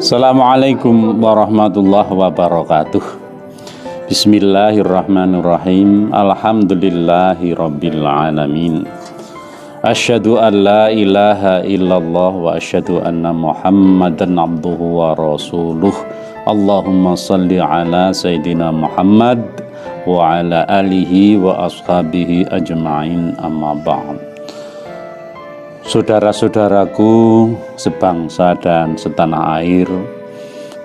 Assalamualaikum warahmatullahi wabarakatuh. Bismillahirrahmanirrahim. Alhamdulillahi rabbil alamin. Asyhadu an la ilaha illallah wa asyhadu anna muhammadan abduhu wa rasuluh. Allahumma salli ala sayyidina Muhammad wa ala alihi wa ashabihi ajma'in, amma ba'd. Saudara-saudaraku sebangsa dan setanah air,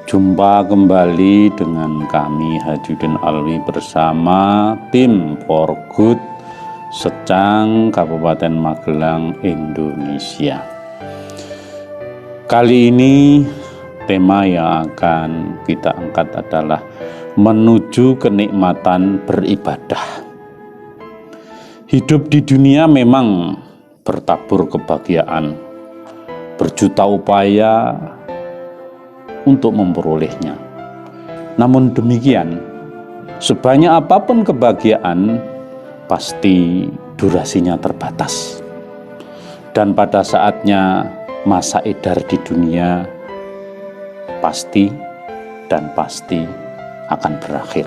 jumpa kembali dengan kami Hajiuddin Alwi bersama tim For Good Secang Kabupaten Magelang, Indonesia. Kali ini tema yang akan kita angkat adalah menuju kenikmatan beribadah. Hidup di dunia memang bertabur kebahagiaan, berjuta upaya untuk memperolehnya. Namun demikian, sebanyak apapun kebahagiaan, pasti durasinya terbatas. Dan pada saatnya masa edar di dunia pasti akan berakhir.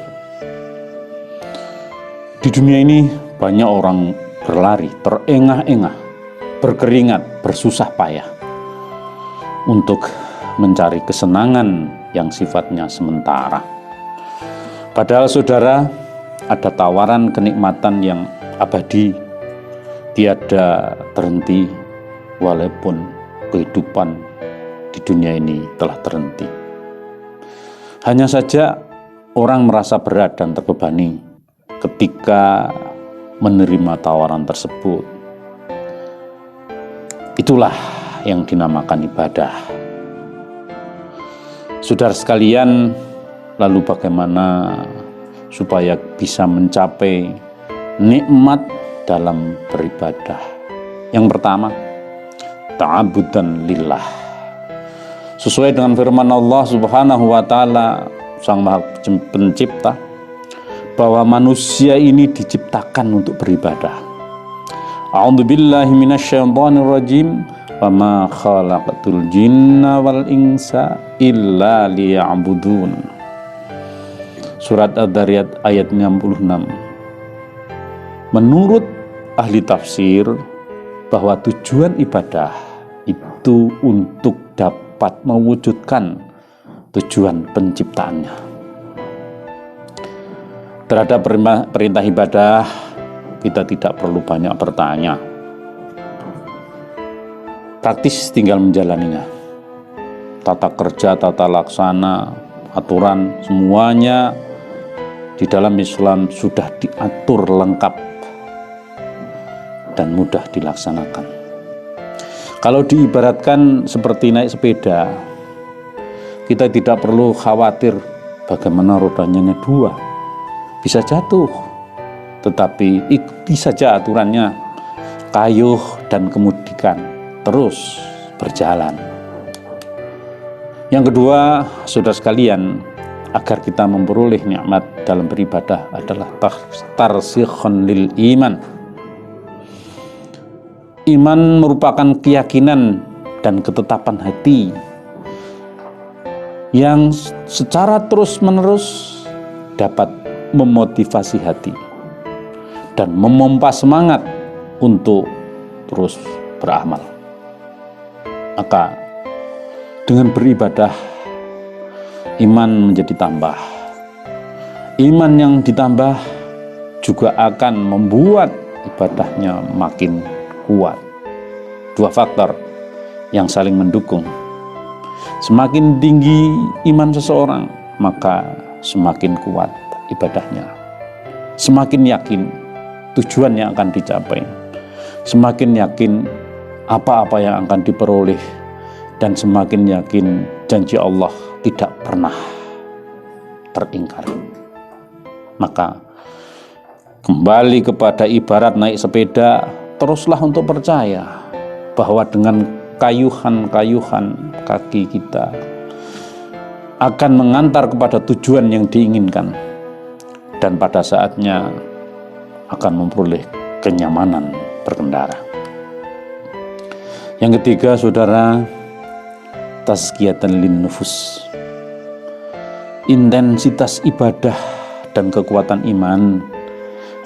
Di dunia ini banyak orang berlari, terengah-engah, berkeringat, bersusah payah untuk mencari kesenangan yang sifatnya sementara. Padahal saudara, ada tawaran kenikmatan yang abadi, tiada terhenti walaupun kehidupan di dunia ini telah terhenti. Hanya saja orang merasa berat dan terbebani ketika menerima tawaran tersebut. Itulah yang dinamakan ibadah. Saudara sekalian, lalu bagaimana supaya bisa mencapai nikmat dalam beribadah? Yang pertama, ta'abudan lillah. Sesuai dengan firman Allah Subhanahu wa taala, Sang Maha Pencipta, bahwa manusia ini diciptakan untuk beribadah. A'udzubillahi minasyaitonirrajim. Wa ma khalaqatul jinna wal insa illa liya'budun. Surat Ad-Dariyat ayat 66. Menurut ahli tafsir, bahwa tujuan ibadah itu untuk dapat mewujudkan tujuan penciptaannya. Terhadap perintah ibadah, kita tidak perlu banyak bertanya. Praktis tinggal menjalaninya. Tata kerja, tata laksana, aturan, semuanya di dalam Islam sudah diatur lengkap dan mudah dilaksanakan. Kalau diibaratkan seperti naik sepeda, kita tidak perlu khawatir bagaimana rodanya dua, bisa jatuh, tetapi ikuti saja aturannya, kayuh dan kemudikan, terus berjalan. Yang kedua, saudara sekalian, agar kita memperoleh nikmat dalam beribadah adalah tarsikhun lil iman. Iman merupakan keyakinan dan ketetapan hati yang secara terus-menerus dapat memotivasi hati dan memompa semangat untuk terus beramal. Maka dengan beribadah, iman menjadi tambah. Iman yang ditambah juga akan membuat ibadahnya makin kuat. Dua faktor yang saling mendukung. Semakin tinggi iman seseorang, maka semakin kuat ibadahnya. Semakin yakin tujuan yang akan dicapai, semakin yakin apa-apa yang akan diperoleh, dan semakin yakin janji Allah tidak pernah teringkari. Maka kembali kepada ibarat naik sepeda, teruslah untuk percaya bahwa dengan kayuhan-kayuhan kaki kita akan mengantar kepada tujuan yang diinginkan, dan pada saatnya akan memperoleh kenyamanan berkendara. Yang ketiga, saudara, tazkiyatan lin nufus. Intensitas ibadah dan kekuatan iman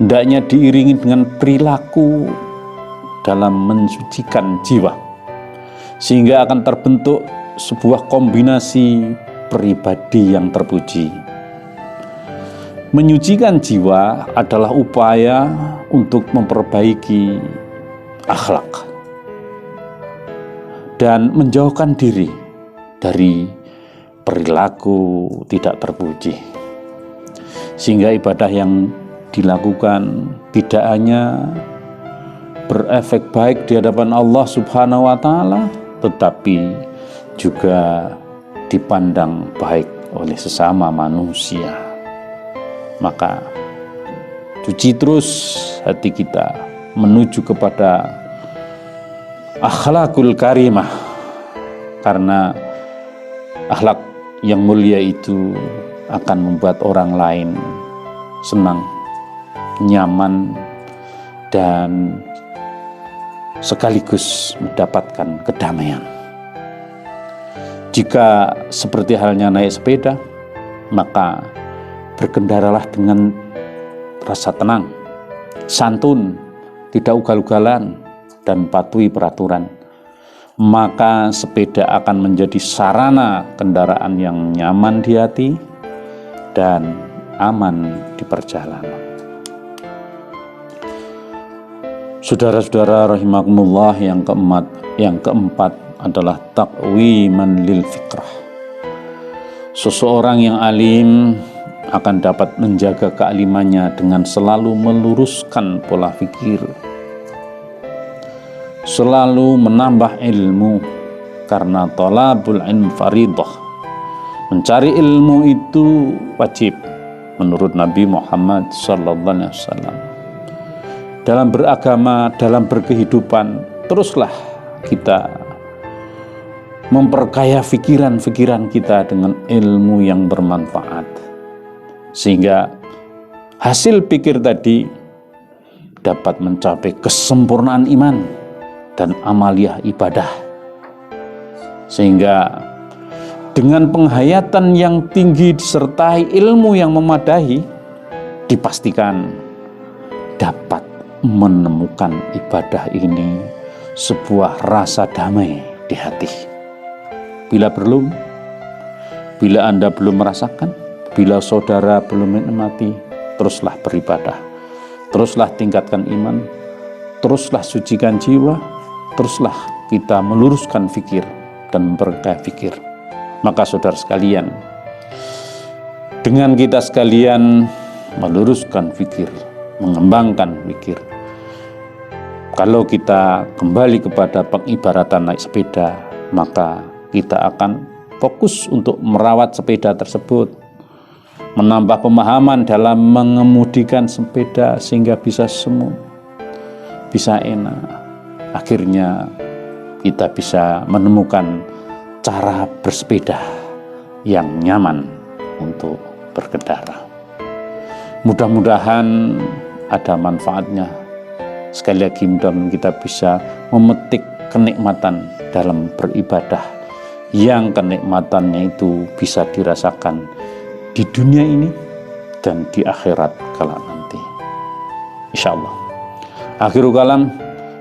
hendaknya diiringi dengan perilaku dalam mensucikan jiwa, sehingga akan terbentuk sebuah kombinasi pribadi yang terpuji. Menyucikan jiwa adalah upaya untuk memperbaiki akhlak dan menjauhkan diri dari perilaku tidak terpuji, sehingga ibadah yang dilakukan tidak hanya berefek baik di hadapan Allah Subhanahu wa Ta'ala, tetapi juga dipandang baik oleh sesama manusia. Maka cuci terus hati kita menuju kepada akhlakul karimah, karena akhlak yang mulia itu akan membuat orang lain senang, nyaman, dan sekaligus mendapatkan kedamaian. Jika seperti halnya naik sepeda, maka berkendaralah dengan rasa tenang, santun, tidak ugal-ugalan, dan patuhi peraturan. Maka sepeda akan menjadi sarana kendaraan yang nyaman di hati dan aman di perjalanan. Saudara-saudara rahimakumullah, yang keempat adalah taqwiman lil fikrah. Seseorang yang alim akan dapat menjaga kealimannya dengan selalu meluruskan pola pikir, selalu menambah ilmu, karena thalabul ilm faridah. Mencari ilmu itu wajib menurut Nabi Muhammad SAW. Dalam beragama, dalam berkehidupan, teruslah kita memperkaya pikiran-pikiran kita dengan ilmu yang bermanfaat, sehingga hasil pikir tadi dapat mencapai kesempurnaan iman dan amaliyah ibadah, sehingga dengan penghayatan yang tinggi disertai ilmu yang memadai, dipastikan dapat menemukan ibadah ini sebuah rasa damai di hati. Bila Anda belum merasakan, bila saudara belum menikmati, teruslah beribadah, teruslah tingkatkan iman, teruslah sucikan jiwa, teruslah kita meluruskan fikir dan memperkaya fikir. Maka saudara sekalian, dengan kita sekalian meluruskan fikir, mengembangkan fikir, kalau kita kembali kepada pengibaratan naik sepeda, maka kita akan fokus untuk merawat sepeda tersebut, menambah pemahaman dalam mengemudikan sepeda sehingga bisa semua, bisa enak. Akhirnya kita bisa menemukan cara bersepeda yang nyaman untuk berkendara. Mudah-mudahan ada manfaatnya. Sekali lagi, mudah-mudahan kita bisa memetik kenikmatan dalam beribadah, yang kenikmatannya itu bisa dirasakan di dunia ini dan di akhirat kala nanti, insyaallah. Akhirul kalam,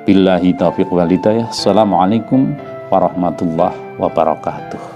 billahi taufiq wal hidayah. Assalamualaikum warahmatullahi wabarakatuh.